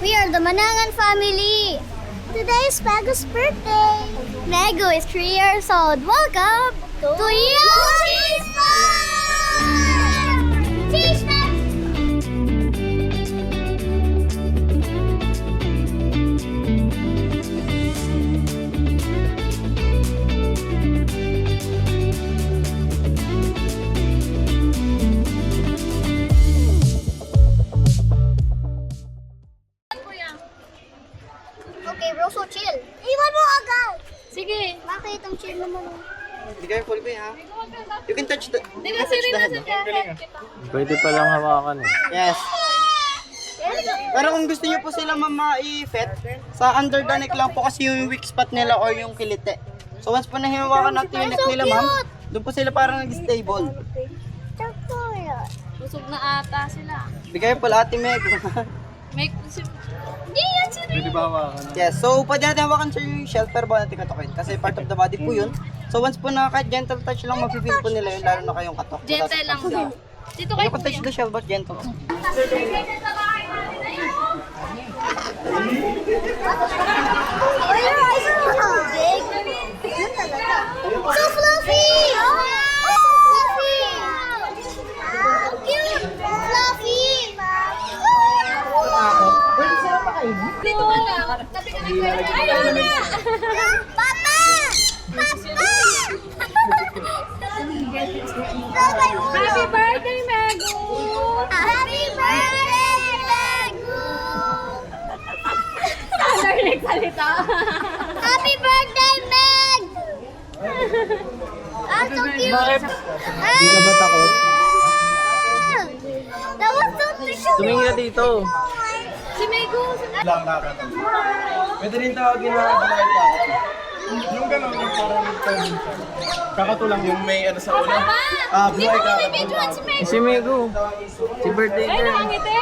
We are the Manangan family. Today is Mego's birthday. Mego is 3 years old. Welcome to Yogi's Farm! Cheese man! Okay, bro, so chill. Iwan mo agad! Sige. Bakit ang chill naman? Be careful, be, ha? You can touch the... Di ba si Rina sa jacket? Pwede palang hawakan eh. Yes. Pero kung gusto niyo po sila mama i-fet, sa under the neck lang po kasi yung weak spot nila or yung kilite. So once po na hinawakan natin yung neck nila, ma'am, doon po sila parang nag-stable. Busog na ata sila. Be careful, ate Meg. May Di yan si Rina. Pwede ba hawakan? Yes, so pwede natin hawakan sa yung shell pero ba natin katukin kasi part of the body po yun. So once po na gentle touch lang, mapifeel po nila yun, lalo na kayong katok. Gentle lang daw. Dito kay You can touch the shell but gentle. So fluffy! So fluffy! Cute! Fluffy! Dito ka lang. Tabi ka ng kwento. Ayaw na! Papa! Happy birthday, Mego! Happy birthday, Megu! Standard nagsalita. Happy birthday, Meg! So cute! Bakit? Hindi ka ba takot? That was so cute! Tumingin ka dito. Si Mego. Pwede rin tawagin na blind kakatu. Yung gano'n, yung parang kakatu lang yung may ano sa ulo. Di mo kami videohan si Mego. Si Mego. Si birthday Ay, girl. nakangiti.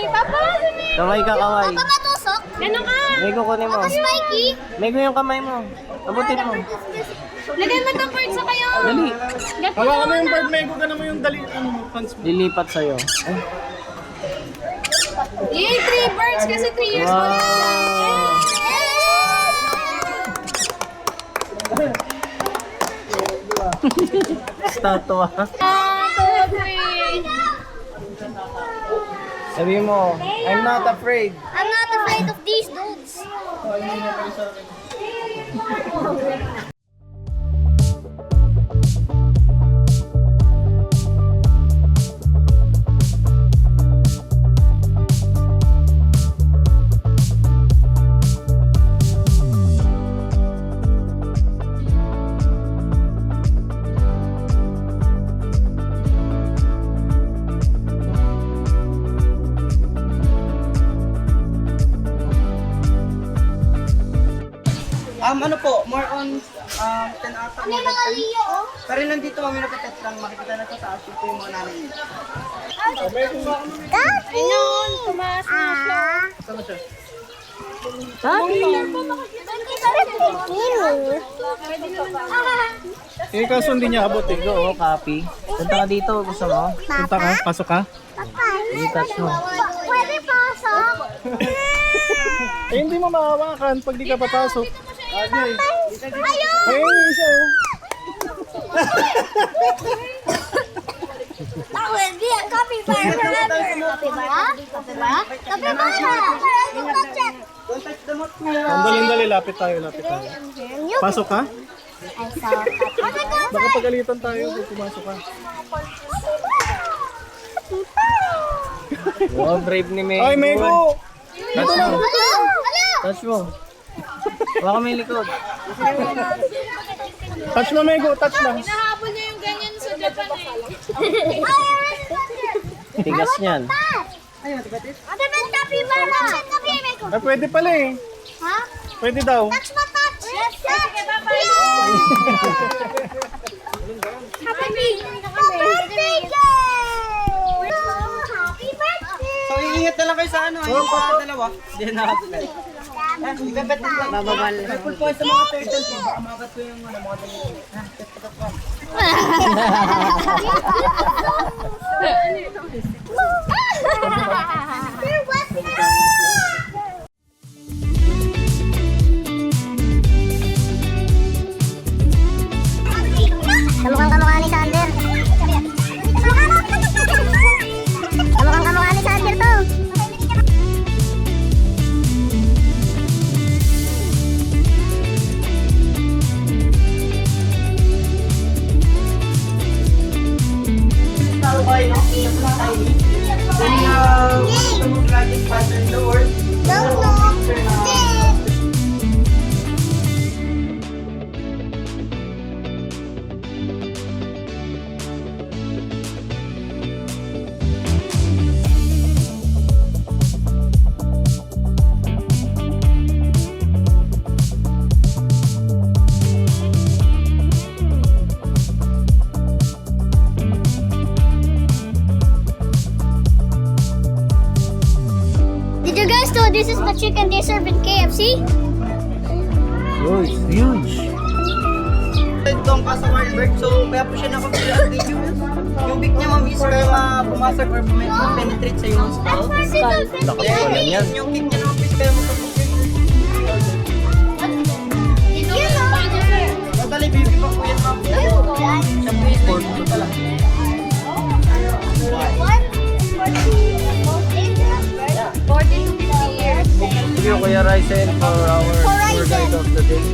Papa, si Mego. Kaway ka, kaway. Papa matusok? Ganun ka. Mego, kunin mo. Papa spiky? Mego yung kamay mo. Abutin mo. Lagay mo itong bird sa kayo. Dali. Hawakan mo yung bird, Mego, ganun mo yung dali, ano mo, pants mo. Lilipat sa'yo. Ay. Yay, 3 birds kasi 3 years old. Wow. Statwa. 1, 2, 3. Sabi mo, I'm not afraid. I'm not afraid of these dudes. Ano po, more on 10 ata. May mga Leo, oh. Pero nandito kami napitet lang, makikita na sa taas yung po yung mga nanay niya. Ayun, tumaas na siya. Saan siya? Eh, kaso hindi niya abot eh. Oo, copy. Punta ka dito, gusto mo? Punta ka, pasok ka. Hindi touch mo. Pwede pasok? Eh, hindi mo mahawakan pag di ka papasok. Ayun! Ayun, isa oh. Pwede, capybara forever! Capybara? Capybara? Capybara! Don't touch the mouth. Dali, lapit tayo, lapit tayo. Pasok ka? I saw that. Baka pagalitan tayo kung pumasok ka. Wow, brave ni Mego. Ay, Mego! Touch mo. Hello? Hello? Touch mo. Baka may likod. Touch mo, Mego, touch lang. Nahabol niya yung ganyan sa Japan eh. Tigas niyan. Ate Ben, capybara! Capybara! Eh, pwede pala eh. Ha? Pwede daw. Touch mo, touch! Yes, yes! Happy birthday, girl! Happy birthday! So iingat na lang kayo sa ano, yung mga dalawa. Hindi na nakatuloy. Ibebet lang. Bababal. Careful po sa mga turtles. Baka makagat ko yung mga dalawa. There was no you guys know this is the chicken they serve in KFC? Oh, it's huge. Itong sa Warburg, so kaya po siya nakapili ang video. Yung beak niya ma'am is kaya pumasok or penetrate sa yung skull. Nakapalan yan. Yung beak niya naman is kaya masabog. Totally baby pa po yan ma'am. Siya po is born po talaga. Thank you, Kuya Ryzen, for our tour guide of the day.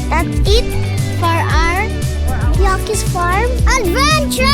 That's it for our Yaki's Farm Adventure!